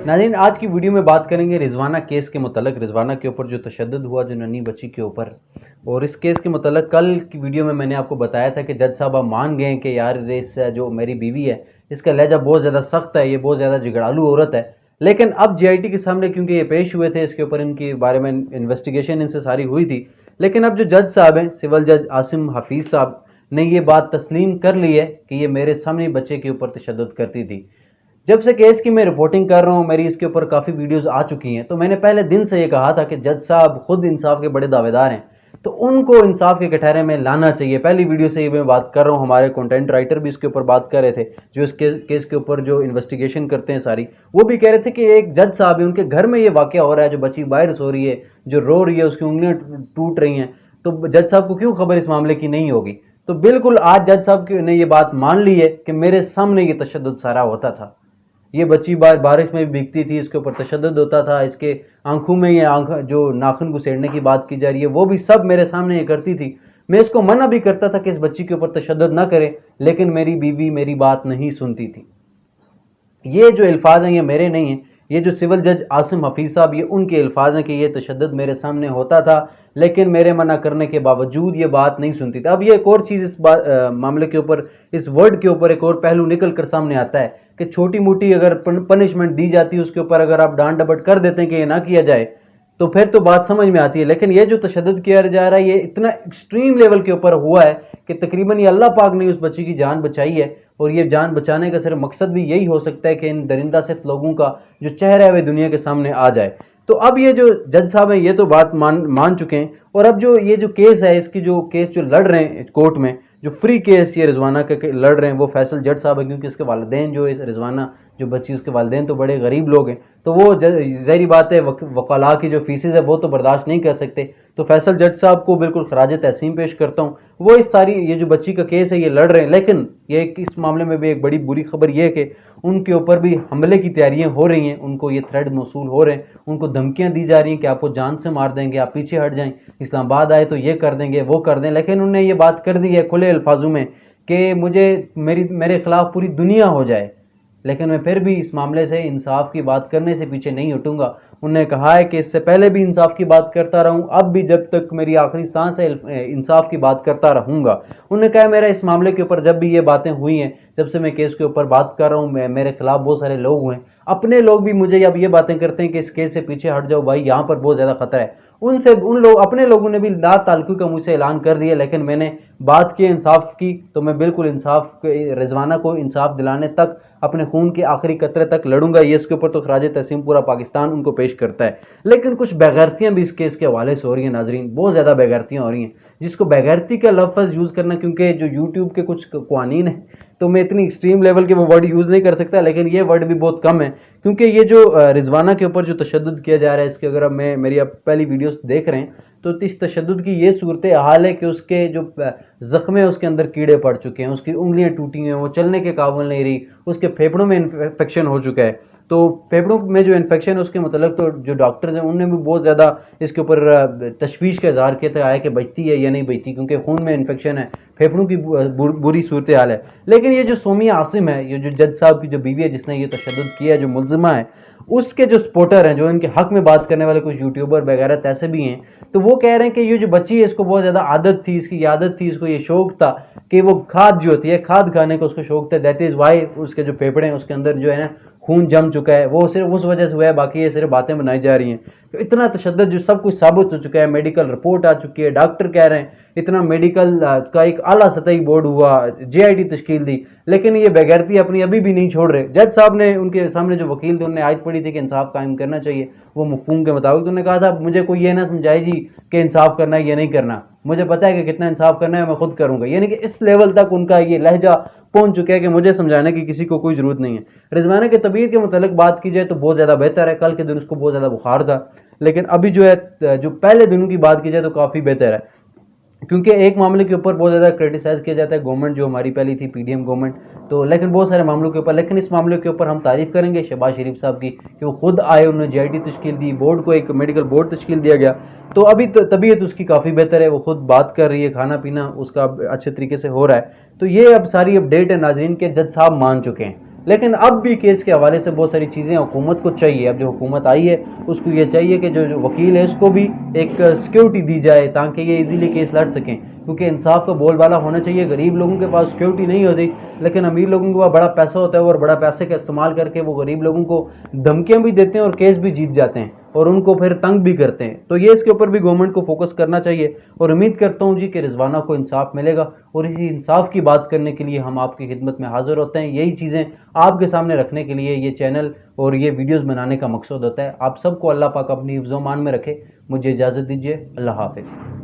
नाज़रीन, आज की वीडियो में बात करेंगे रिजवाना केस के मुतल्लिक़। रिजवाना के ऊपर जो तशद्दुद हुआ जो नन्ही बच्ची के ऊपर, और इस केस के मुतल्लिक़ कल की वीडियो में मैंने आपको बताया था कि जज साहब आप मान गए कि यार इस जो मेरी बीवी है इसका लहजा बहुत ज़्यादा सख्त है, ये बहुत ज़्यादा झगड़ालू औरत है। लेकिन अब JIT के सामने क्योंकि ये पेश हुए थे, इसके ऊपर इनके बारे में इन्वेस्टिगेशन इनसे सारी हुई थी। लेकिन अब जो जज साहब हैं, सिविल जज आसिम हफीज़ साहब ने ये बात तस्लीम कर ली है कि ये मेरे सामने बच्चे के ऊपर तशद्दुद करती थी। जब से केस की मैं रिपोर्टिंग कर रहा हूँ, मेरी इसके ऊपर काफ़ी वीडियोस आ चुकी हैं, तो मैंने पहले दिन से ये कहा था कि जज साहब खुद इंसाफ के बड़े दावेदार हैं, तो उनको इंसाफ के कटहरे में लाना चाहिए। पहली वीडियो से ये मैं बात कर रहा हूँ, हमारे कंटेंट राइटर भी इसके ऊपर बात कर रहे थे, जो इस केस के ऊपर जो इन्वेस्टिगेशन करते हैं सारी, वो भी कह रहे थे कि एक जज साहब है, उनके घर में ये वाक़या हो रहा है, जो बच्ची बाहर सो रही है, जो रो रही है, उसकी उंगलियाँ टूट रही हैं, तो जज साहब को क्यों खबर इस मामले की नहीं होगी। तो बिल्कुल आज जज साहब ने ये बात मान ली है कि मेरे सामने ये तशद्दुद सारा होता था। ये बच्ची बारिश में भी भीगती थी, इसके ऊपर तशद्दुद होता था, इसके आंखों में ये आंख जो नाखून घुसेड़ने की बात की जा रही है वो भी सब मेरे सामने ये करती थी। मैं इसको मना भी करता था कि इस बच्ची के ऊपर तशद्दुद ना करे, लेकिन मेरी बीवी मेरी बात नहीं सुनती थी। ये जो अल्फाज हैं ये मेरे नहीं हैं, ये जो सिविल जज आसिम हफीज़ साहब, ये उनके अल्फाज हैं कि ये तशद्दुद मेरे सामने होता था, लेकिन मेरे मना करने के बावजूद ये बात नहीं सुनती थी। अब ये एक और चीज़ इस मामले के ऊपर, इस वर्ड के ऊपर एक और पहलू निकल कर सामने आता है कि छोटी मोटी अगर पनिशमेंट दी जाती है, उसके ऊपर अगर आप डांट डपट कर देते हैं कि ये ना किया जाए, तो फिर तो बात समझ में आती है। लेकिन ये जो तशद्दुद किया जा रहा है, ये इतना एक्सट्रीम लेवल के ऊपर हुआ है कि तकरीबन ये अल्लाह पाक ने उस बच्ची की जान बचाई है, और ये जान बचाने का सिर्फ मकसद भी यही हो सकता है कि इन दरिंदा सिर्फ लोगों का जो चेहरा है वह दुनिया के सामने आ जाए। तो अब ये जो जज साहब हैं ये तो बात मान चुके हैं, और अब जो ये जो केस है, इसकी जो केस जो लड़ रहे हैं कोर्ट में, जो फ्री केस ये रिजवाना के लड़ रहे हैं, वो फैसल जट साहब है, क्योंकि इसके वालिदैन जो है रिजवाना जो बच्ची, उसके वालिदैन तो बड़े गरीब लोग हैं, तो वो ज़ाहिर बात है वकाला की जो फीसेज है वो तो बर्दाश्त नहीं कर सकते। तो फैसल जट साहब को बिल्कुल खराज तहसीन पेश करता हूँ। वो इस सारी ये जो बच्ची का केस है ये लड़ रहे हैं, लेकिन ये इस मामले में भी एक बड़ी बुरी खबर ये है कि उनके ऊपर भी हमले की तैयारियां हो रही हैं, उनको ये थ्रेड मौसूल हो रहे हैं, उनको धमकियां दी जा रही हैं कि आपको जान से मार देंगे, आप पीछे हट जाएं, इस्लामाबाद आए तो ये कर देंगे वो कर दें। लेकिन उन्होंने ये बात कर दी है खुले अल्फाजों में कि मुझे मेरे खिलाफ पूरी दुनिया हो जाए, लेकिन मैं फिर भी इस मामले से इंसाफ की बात करने से पीछे नहीं हटूंगा। उन्होंने कहा है कि इससे पहले भी इंसाफ की बात करता रहूं, अब भी जब तक मेरी आखिरी सांस है इंसाफ की बात करता रहूंगा। उन्होंने कहा मेरा इस मामले के ऊपर जब भी ये बातें हुई हैं, जब से मैं केस के ऊपर बात कर रहा हूँ, मेरे खिलाफ बहुत सारे लोग हुए, अपने लोग भी मुझे अब ये बातें करते हैं कि इस केस से पीछे हट जाओ भाई, यहाँ पर बहुत ज़्यादा खतरा है। अपने लोगों ने भी ला ताल्लुकी का मुझसे ऐलान कर दिया, लेकिन मैंने बात की इंसाफ की, तो मैं बिल्कुल रिजवाना को इंसाफ दिलाने तक अपने खून के आखिरी कतरे तक लड़ूंगा। ये इसके ऊपर तो खराज तहसीन पूरा पाकिस्तान उनको पेश करता है। लेकिन कुछ बेगैरतियां भी इस केस के हवाले से हो रही हैं नाजरीन, बहुत ज़्यादा बेगैरतियां हो रही हैं, जिसको बेगैरती का लफ्ज़ यूज़ करना, क्योंकि जो यूट्यूब के कुछ कानून है तो मैं इतनी एक्सट्रीम लेवल के वो वर्ड यूज़ नहीं कर सकता, लेकिन ये वर्ड भी बहुत कम है, क्योंकि ये जो रिजवाना के ऊपर जो तशद्दुद किया जा रहा है, इसके अगर मेरी अब पहली वीडियोस देख रहे हैं तो इस तशद्दुद की ये सूरत हाल है कि उसके जो ज़ख्म है उसके अंदर कीड़े पड़ चुके हैं, उसकी उंगलियां टूटी हैं, वो चलने के काबिल नहीं रही, उसके फेफड़ों में इन्फेक्शन हो चुका है। तो फेफड़ों में जो इन्फेक्शन है उसके मतलब तो जो डॉक्टर्स हैं उन्होंने भी बहुत ज़्यादा इसके ऊपर तशवीश का इजहार किया था, आया कि बचती है या नहीं बचती, क्योंकि खून में इन्फेक्शन है, फेफड़ों की बुरी सूरत हाल है। लेकिन ये जो सोमिया आसिम है, ये जो जज साहब की जो बीवी है जिसने ये तशद्दुद किया है, जो मुलजिमा है, उसके जो सपोर्टर हैं, जो इनके हक में बात करने वाले कुछ यूट्यूबर वगैरह ऐसे भी हैं, तो वो कह रहे हैं कि ये जो बच्ची है इसको बहुत ज़्यादा आदत थी, इसकी आदत थी, इसको ये शौक था कि वो खाद जो होती है खाद खाने का उसको शौक था, दैट इज़ वाई उसके जो फेफड़े हैं उसके अंदर जो है ना खून जम चुका है, वो सिर्फ उस वजह से हुआ है, बाकी ये सिर्फ बातें बनाई जा रही हैं। तो इतना तशद्दुद जो सब कुछ साबित हो चुका है, मेडिकल रिपोर्ट आ चुकी है, डॉक्टर कह रहे हैं, इतना मेडिकल का एक आला सतही बोर्ड हुआ, JIT तश्कील दी, लेकिन ये बेगैरती अपनी अभी भी नहीं छोड़ रहे। जज साहब ने उनके सामने जो वकील थे उन्होंने आयत पढ़ी थी कि इंसाफ कायम करना चाहिए, वो मफहूम के मुताबिक उन्होंने कहा था मुझे कोई ये ना समझाए जी कि इंसाफ करना है या नहीं करना, मुझे पता है कि कितना इंसाफ करना है, मैं खुद करूंगा। यानी कि इस लेवल तक उनका ये लहजा पहुंच चुका है कि मुझे समझाने की किसी को कोई ज़रूरत नहीं है। रिजवाना की तबीयत के मुतालिक बात की जाए तो बहुत ज़्यादा बेहतर है, कल के दिन उसको बहुत ज़्यादा बुखार था, लेकिन अभी जो है जो पहले दिनों की बात की जाए तो काफ़ी बेहतर है, क्योंकि एक मामले के ऊपर बहुत ज़्यादा क्रिटिसाइज़ किया जाता है गवर्नमेंट जो हमारी पहली थी PDM गवर्नमेंट, तो लेकिन बहुत सारे मामलों के ऊपर, लेकिन इस मामले के ऊपर हम तारीफ़ करेंगे शहबाज शरीफ साहब की कि वो खुद आए, उन्होंने JIT तश्कील दी, बोर्ड को एक मेडिकल बोर्ड तश्कील दिया गया, तो अभी तो तबीयत उसकी काफ़ी बेहतर है, वो खुद बात कर रही है, खाना पीना उसका अच्छे तरीके से हो रहा है। तो ये अब सारी अपडेट है नाजरीन के जज साहब मान चुके हैं। لیکن اب بھی کیس کے حوالے سے بہت ساری چیزیں حکومت کو چاہیے. اب جو حکومت آئی ہے اس کو یہ چاہیے کہ جو وکیل ہے اس کو بھی ایک سیکیورٹی دی جائے تاکہ یہ ایزیلی کیس لڑ سکیں, کیونکہ انصاف کا بول بالا ہونا چاہیے. غریب لوگوں کے پاس سیکیورٹی نہیں ہوتی, لیکن امیر لوگوں کے پاس بڑا پیسہ ہوتا ہے اور بڑا پیسے کا استعمال کر کے وہ غریب لوگوں کو دھمکیاں بھی دیتے ہیں اور کیس بھی جیت جاتے ہیں اور ان کو پھر تنگ بھی کرتے ہیں. تو یہ اس کے اوپر بھی گورنمنٹ کو فوکس کرنا چاہیے, اور امید کرتا ہوں جی کہ رضوانہ کو انصاف ملے گا. اور اسی انصاف کی بات کرنے کے لیے ہم آپ کی خدمت میں حاضر ہوتے ہیں. یہی چیزیں آپ کے سامنے رکھنے کے لیے یہ چینل اور یہ ویڈیوز بنانے کا مقصد ہوتا ہے. آپ سب کو اللہ پاک اپنی حفظ و امان میں رکھے. مجھے اجازت دیجیے. اللہ حافظ.